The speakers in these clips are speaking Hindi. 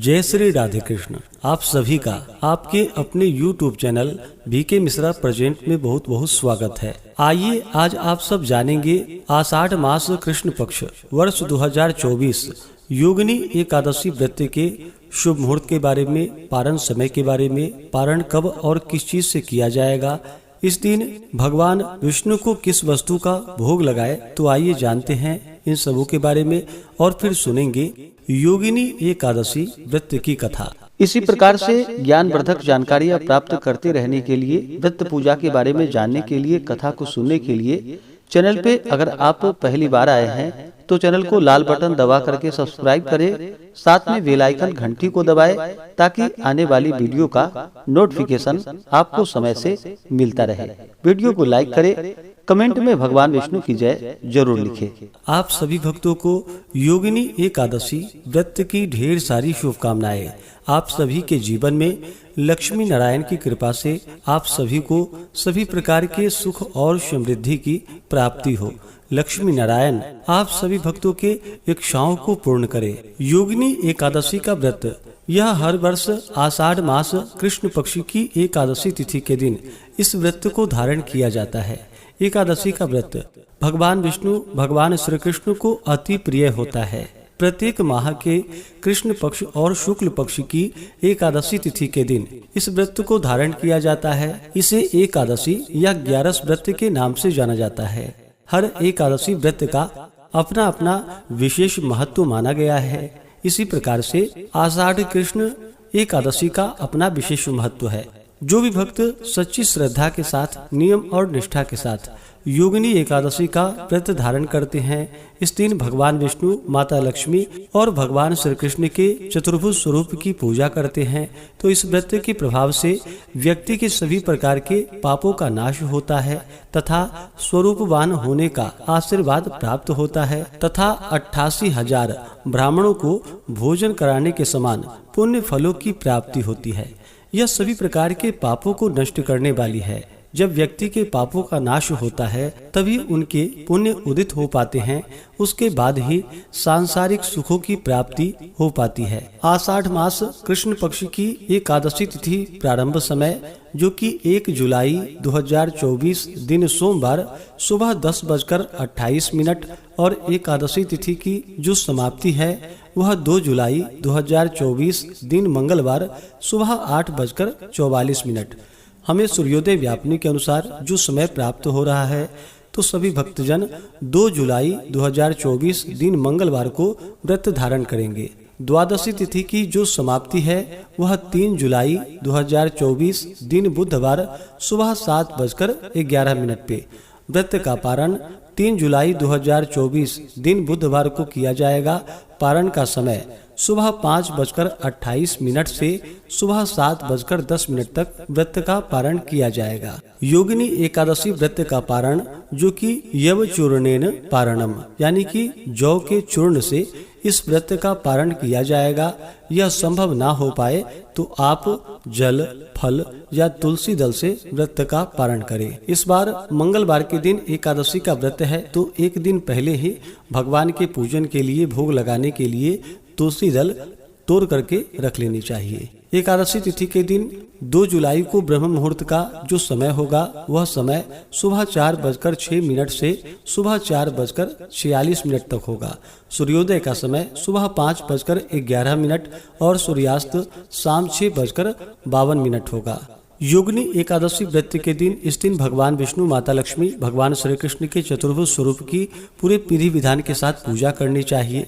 जय श्री राधे कृष्ण। आप सभी का आपके अपने YouTube channel BK Mishra present में बहुत बहुत स्वागत है। आइए आज आप सब जानेंगे आषाढ़ मास कृष्ण पक्ष वर्ष 2024 योगिनी एकादशी व्रत के शुभ मुहूर्त के बारे में, पारण समय के बारे में, पारण कब और किस चीज से किया जाएगा, इस दिन भगवान विष्णु को किस वस्तु का भोग लगाए, तो आइए जानते हैं इन सबों के बारे में और फिर सुनेंगे योगिनी एकादशी व्रत की कथा। इसी प्रकार से ज्ञानवर्धक जानकारियाँ प्राप्त करते रहने के लिए, व्रत पूजा के बारे में जानने के लिए, कथा को सुनने के लिए चैनल पे अगर आप पहली बार आए हैं तो चैनल को लाल बटन दबा करके सब्सक्राइब करें, साथ में बेल आइकन घंटी को दबाएं ताकि आने वाली वीडियो का नोटिफिकेशन आपको समय से मिलता रहे। वीडियो को लाइक करें, कमेंट में भगवान विष्णु की जय जरूर लिखें। आप सभी भक्तों को योगिनी एकादशी व्रत की ढेर सारी शुभकामनाएं। आप सभी के जीवन में लक्ष्मी नारायण की कृपा से आप सभी को सभी प्रकार के सुख और समृद्धि की प्राप्ति हो। लक्ष्मी नारायण आप सभी भक्तों के इच्छाओं को पूर्ण करे। योगिनी एकादशी का व्रत यह हर वर्ष आषाढ़ मास कृष्ण पक्ष की एकादशी तिथि के दिन इस व्रत को धारण किया जाता है। एकादशी का व्रत भगवान विष्णु भगवान श्री कृष्ण को अति प्रिय होता है। प्रत्येक माह के कृष्ण पक्ष और शुक्ल पक्ष की एकादशी तिथि के दिन इस व्रत को धारण किया जाता है। इसे एकादशी या 11 व्रत के नाम से जाना जाता है। हर एकादशी व्रत का अपना अपना विशेष महत्व माना गया है। इसी प्रकार से आषाढ़ कृष्ण एकादशी का अपना विशेष महत्व है। जो भी भक्त सच्ची श्रद्धा के साथ, नियम और निष्ठा के साथ योगिनी एकादशी का व्रत धारण करते हैं, इस दिन भगवान विष्णु, माता लक्ष्मी और भगवान श्री कृष्ण के चतुर्भुज स्वरूप की पूजा करते हैं, तो इस व्रत के प्रभाव से व्यक्ति के सभी प्रकार के पापों का नाश होता है तथा स्वरूपवान होने का आशीर्वाद प्राप्त होता है तथा 88,000 ब्राह्मणों को भोजन कराने के समान पुण्य फलों की प्राप्ति होती है। यह सभी प्रकार के पापों को नष्ट करने वाली है। जब व्यक्ति के पापों का नाश होता है तभी उनके पुण्य उदित हो पाते हैं, उसके बाद ही सांसारिक सुखों की प्राप्ति हो पाती है। आषाढ़ मास कृष्ण पक्ष की एकादशी तिथि प्रारंभ समय जो कि 1 जुलाई 2024 दिन सोमवार सुबह 10:28 और एकादशी तिथि की जो समाप्ति है वह 2 जुलाई 2024 दिन मंगलवार सुबह 8:44। हमें सूर्योदय व्यापनी के अनुसार जो समय प्राप्त हो रहा है, तो सभी भक्तजन 2 जुलाई 2024 दिन मंगलवार को व्रत धारण करेंगे। द्वादशी तिथि की जो समाप्ति है वह 3 जुलाई 2024 दिन बुधवार सुबह 7:11 पे। व्रत का पारण 3 जुलाई 2024 दिन बुधवार को किया जाएगा। पारण का समय सुबह 5:28 से सुबह 7:10 तक व्रत का पारण किया जाएगा। योगिनी एकादशी व्रत का पारण जो कि यव चूर्णेन पारणम यानी कि जौ के चूर्ण से इस व्रत का पारण किया जाएगा। यह संभव ना हो पाए तो आप जल, फल या तुलसी दल से व्रत का पारण करें। इस बार मंगलवार के दिन एकादशी का व्रत है, तो एक दिन पहले ही भगवान के पूजन के लिए, भोग लगाने के लिए तुलसी दल तोड़ करके रख लेनी चाहिए। एकादशी तिथि के दिन 2 जुलाई को ब्रह्म मुहूर्त का जो समय होगा वह समय सुबह 4:06 से सुबह 4:46 तक होगा। सूर्योदय का समय सुबह 5:11 और सूर्यास्त शाम 6:52 होगा। योगिनी एकादशी व्रत के दिन इस दिन भगवान विष्णु, माता लक्ष्मी, भगवान श्री कृष्ण के चतुर्भुज स्वरूप की पूरे विधि विधान के साथ पूजा करनी चाहिए।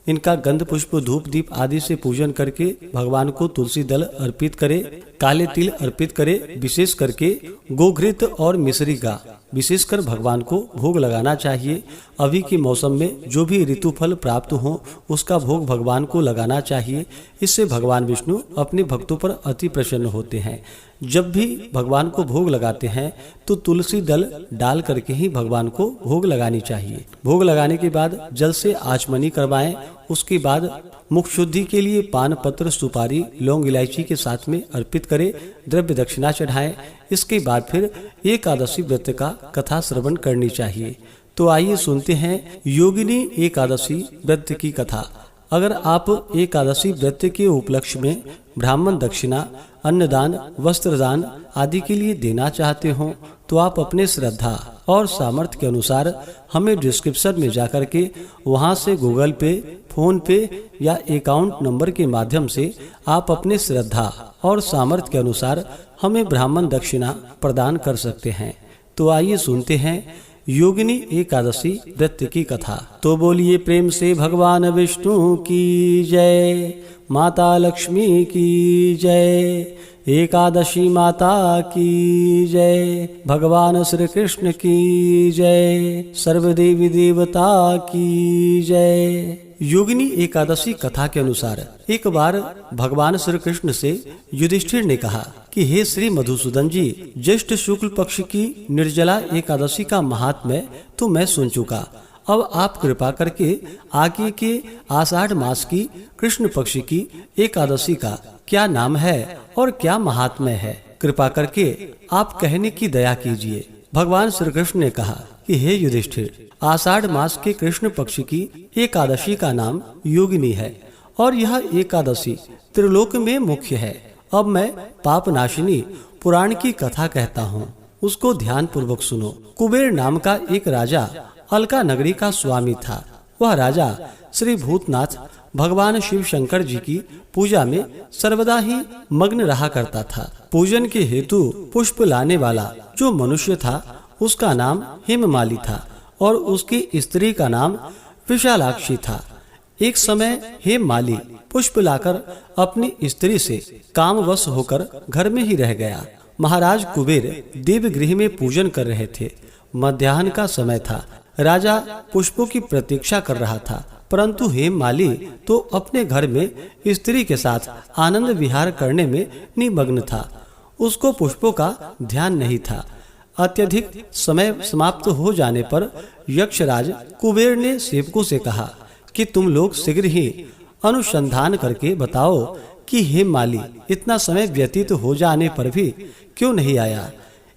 इनका गंध, पुष्प, धूप, दीप आदि से पूजन करके भगवान को तुलसी दल अर्पित करे, काले तिल अर्पित करे। विशेष करके गोघृत और मिश्री का विशेषकर भगवान को भोग लगाना चाहिए। अभी के मौसम में जो भी ऋतु फल प्राप्त हो उसका भोग भगवान को लगाना चाहिए। इससे भगवान विष्णु अपने भक्तों पर अति प्रसन्न होते हैं। जब भी भगवान को भोग लगाते हैं तो तुलसी दल डाल करके ही भगवान को भोग लगानी चाहिए। भोग लगाने के बाद जल से आचमनी करवाएं। उसके बाद मुख शुद्धि के लिए पान पत्र, सुपारी, लौंग, इलायची के साथ में अर्पित करें, द्रव्य दक्षिणा चढ़ाएं। इसके बाद फिर एकादशी व्रत का कथा श्रवण करनी चाहिए। तो आइए सुनते हैं योगिनी एकादशी व्रत की कथा। अगर आप एकादशी व्रत के उपलक्ष्य में ब्राह्मण दक्षिणा, अन्नदान, वस्त्रदान आदि के लिए देना चाहते हो तो आप अपने श्रद्धा और सामर्थ्य के अनुसार हमें डिस्क्रिप्शन में जाकर के वहां से गूगल पे, फोन पे या अकाउंट नंबर के माध्यम से आप अपने श्रद्धा और सामर्थ्य के अनुसार हमें ब्राह्मण दक्षिणा प्रदान कर सकते हैं। तो आइए सुनते हैं योगिनी एकादशी व्रत की कथा। तो बोलिए प्रेम से भगवान विष्णु की जय, माता लक्ष्मी की जय, एकादशी माता की जय, भगवान श्री कृष्ण की जय, सर्वदेवी देवता की जय। योगिनी एकादशी कथा के अनुसार एक बार भगवान श्री कृष्ण से युधिष्ठिर ने कहा कि हे श्री मधुसूदन जी, ज्येष्ठ शुक्ल पक्ष की निर्जला एकादशी का महात्म्य तो मैं सुन चुका। अब आप कृपा करके आगे के आषाढ़ मास की कृष्ण पक्ष की एकादशी का क्या नाम है और क्या महात्म्य है, कृपा करके आप कहने की दया कीजिए। भगवान श्री कृष्ण ने कहा कि हे युधिष्ठिर, आषाढ़ मास के कृष्ण पक्ष की एकादशी का नाम योगिनी है और यह एकादशी त्रिलोक में मुख्य है। अब मैं पाप नाशिनी पुराण की कथा कहता हूँ, उसको ध्यान पूर्वक सुनो। कुबेर नाम का एक राजा अलका नगरी का स्वामी था। वह राजा श्री भूतनाथ भगवान शिव शंकर जी की पूजा में सर्वदा ही मग्न रहा करता था। पूजन के हेतु पुष्प लाने वाला जो मनुष्य था उसका नाम हेममाली था और उसकी स्त्री का नाम विशालाक्षी था। एक समय हेममाली पुष्प लाकर अपनी स्त्री से कामवश होकर घर में ही रह गया। महाराज कुबेर देवगृह में पूजन कर रहे थे। मध्याह्न का समय था। राजा पुष्पों की प्रतीक्षा कर रहा था, परंतु हेममाली तो अपने घर में स्त्री के साथ आनंद विहार करने में निमग्न था। उसको पुष्पों का ध्यान नहीं था। अत्यधिक समय समाप्त हो जाने पर यक्षराज कुबेर ने सेवकों से कहा कि तुम लोग शीघ्र ही अनुसंधान करके बताओ कि हेममाली इतना समय व्यतीत हो जाने पर भी क्यों नहीं आया।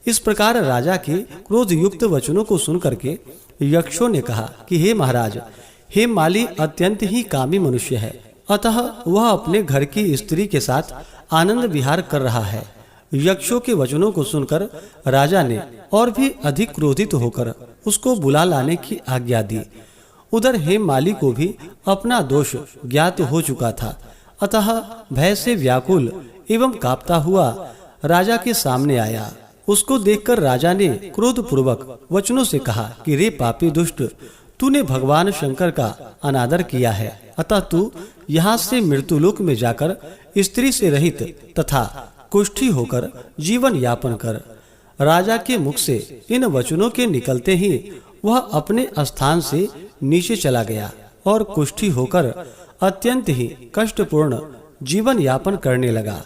इस प्रकार राजा के क्रोध युक्त वचनों को सुन करके यक्षों ने कहा कि हे महाराज, हेममाली अत्यंत ही कामी मनुष्य है, अतः वह अपने घर की स्त्री के साथ आनंद विहार कर रहा है। यक्षों के वचनों को सुनकर राजा ने और भी अधिक क्रोधित होकर उसको बुला लाने की आज्ञा दी। उधर हेममाली को भी अपना दोष ज्ञात हो चुका था, अतः भय से व्याकुल एवं कांपता हुआ राजा के सामने आया। उसको देखकर राजा ने क्रोध पूर्वक वचनों से कहा कि रे पापी दुष्ट, तूने भगवान शंकर का अनादर किया है, अतः तू यहाँ से मृत्युलोक में जाकर स्त्री से रहित तथा कुष्ठी होकर जीवन यापन कर। राजा के मुख से इन वचनों के निकलते ही वह अपने स्थान से नीचे चला गया और कुष्ठी होकर अत्यंत ही कष्टपूर्ण जीवन यापन करने लगा।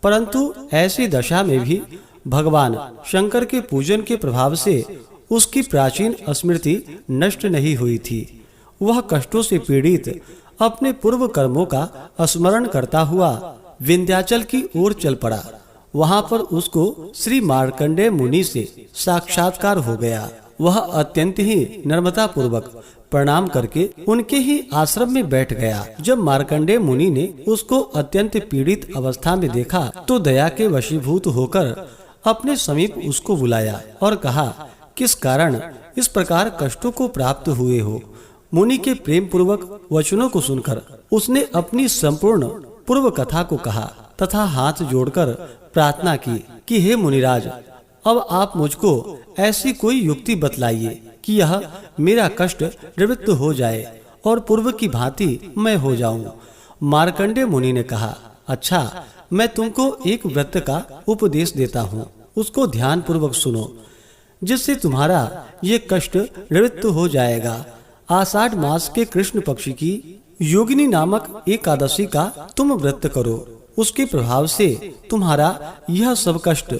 परंतु ऐसी दशा में भी भगवान शंकर के पूजन के प्रभाव से उसकी प्राचीन स्मृति नष्ट नहीं हुई थी। वह कष्टों से पीड़ित अपने पूर्व कर्मों का स्मरण करता हुआ विंध्याचल की ओर चल पड़ा। वहां पर उसको श्री मार्कंडेय मुनि से साक्षात्कार हो गया। वह अत्यंत ही नम्रता पूर्वक प्रणाम करके उनके ही आश्रम में बैठ गया। जब मार्कंडेय मुनि ने उसको अत्यंत पीड़ित अवस्था में देखा तो दया के वशीभूत होकर अपने समीप उसको बुलाया और कहा, किस कारण इस प्रकार कष्टों को प्राप्त हुए हो। मुनि के प्रेम पूर्वक वचनों को सुनकर उसने अपनी संपूर्ण पूर्व कथा को कहा तथा हाथ जोड़कर प्रार्थना की कि हे मुनिराज, अब आप मुझको ऐसी कोई युक्ति बतलाइए कि यह मेरा कष्ट निवृत्त हो जाए और पूर्व की भांति मैं हो जाऊं। मार्कंडेय मुनि ने कहा, अच्छा, मैं तुमको एक व्रत का उपदेश देता हूँ, उसको ध्यान पूर्वक सुनो, जिससे तुम्हारा ये कष्ट निवृत्त हो जाएगा। आषाढ़ मास के कृष्ण पक्ष की योगिनी नामक एकादशी का तुम व्रत करो। उसके प्रभाव से तुम्हारा यह सब कष्ट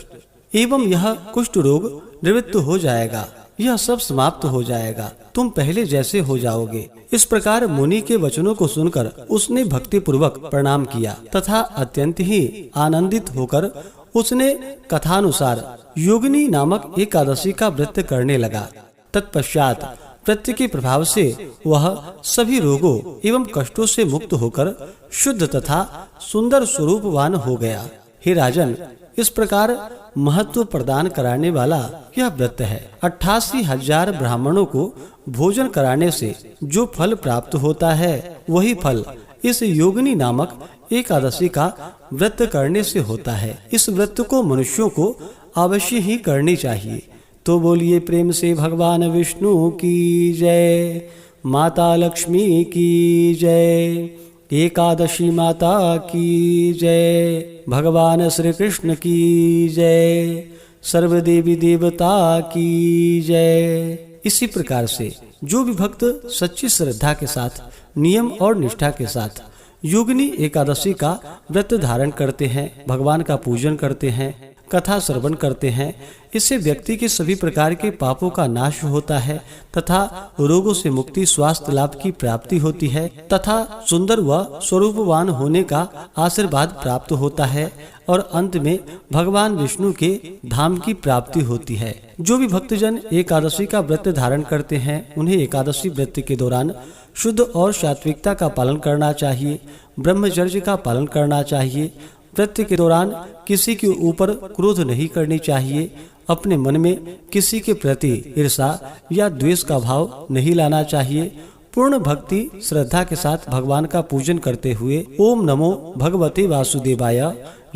एवं यह कुष्ठ रोग निवृत्त हो जाएगा। यह सब समाप्त हो जाएगा। तुम पहले जैसे हो जाओगे। इस प्रकार मुनि के वचनों को सुनकर उसने भक्ति पूर्वक प्रणाम किया तथा अत्यंत ही आनंदित होकर उसने कथानुसार योगिनी नामक एकादशी का व्रत करने लगा। तत्पश्चात व्रत के प्रभाव से वह सभी रोगों एवं कष्टों से मुक्त होकर शुद्ध तथा सुंदर स्वरूपवान हो गया। हे राजन, इस प्रकार महत्व प्रदान कराने वाला यह व्रत है। 88,000 ब्राह्मणों को भोजन कराने से जो फल प्राप्त होता है, वही फल इस योगिनी नामक एकादशी का व्रत करने से होता है। इस व्रत को मनुष्यों को अवश्य ही करनी चाहिए। तो बोलिए प्रेम से भगवान विष्णु की जय, माता लक्ष्मी की जय, एकादशी माता की जय, भगवान श्री कृष्ण की जय, सर्वदेवी देवता की जय। इसी प्रकार से जो भी भक्त सच्ची श्रद्धा के साथ, नियम और निष्ठा के साथ योगिनी एकादशी का व्रत धारण करते हैं, भगवान का पूजन करते हैं, कथा श्रवण करते हैं, इससे व्यक्ति के सभी प्रकार के पापों का नाश होता है तथा रोगों से मुक्ति, स्वास्थ्य लाभ की प्राप्ति होती है तथा सुंदर व स्वरूपवान होने का आशीर्वाद प्राप्त होता है और अंत में भगवान विष्णु के धाम की प्राप्ति होती है। जो भी भक्तजन एकादशी का व्रत धारण करते हैं, उन्हें एकादशी व्रत के दौरान शुद्ध और सात्विकता का पालन करना चाहिए, ब्रह्मचर्य का पालन करना चाहिए। व्रत के दौरान किसी के ऊपर क्रोध नहीं करनी चाहिए, अपने मन में किसी के प्रति ईर्षा या द्वेष का भाव नहीं लाना चाहिए। पूर्ण भक्ति श्रद्धा के साथ भगवान का पूजन करते हुए ओम नमो भगवते वासुदेवाय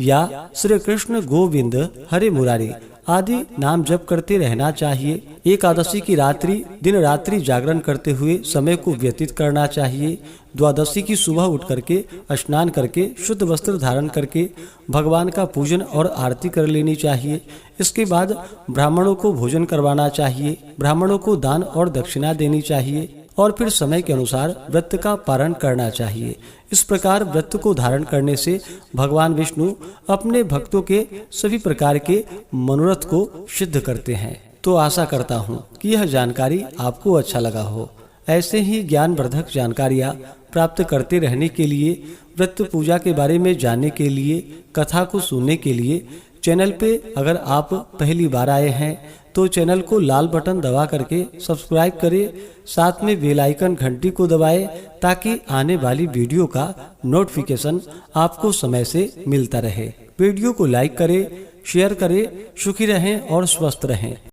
या श्री कृष्ण गोविंद हरे मुरारी आदि नाम जप करते रहना चाहिए। एकादशी की रात्रि दिन रात्रि जागरण करते हुए समय को व्यतीत करना चाहिए। द्वादशी की सुबह उठ करके स्नान करके शुद्ध वस्त्र धारण करके भगवान का पूजन और आरती कर लेनी चाहिए। इसके बाद ब्राह्मणों को भोजन करवाना चाहिए, ब्राह्मणों को दान और दक्षिणा देनी चाहिए और फिर समय के अनुसार व्रत का पारण करना चाहिए। इस प्रकार व्रत को धारण करने से भगवान विष्णु अपने भक्तों के सभी प्रकार के मनोरथ को सिद्ध करते हैं। तो आशा करता हूँ कि यह जानकारी आपको अच्छा लगा हो। ऐसे ही ज्ञानवर्धक जानकारियाँ प्राप्त करते रहने के लिए, व्रत पूजा के बारे में जानने के लिए, कथा को सुनने के लिए चैनल पे अगर आप पहली बार आए हैं तो चैनल को लाल बटन दबा करके सब्सक्राइब करें, साथ में बेल आइकन घंटी को दबाएं ताकि आने वाली वीडियो का नोटिफिकेशन आपको समय से मिलता रहे। वीडियो को लाइक करें, शेयर करें। सुखी रहें और स्वस्थ रहें।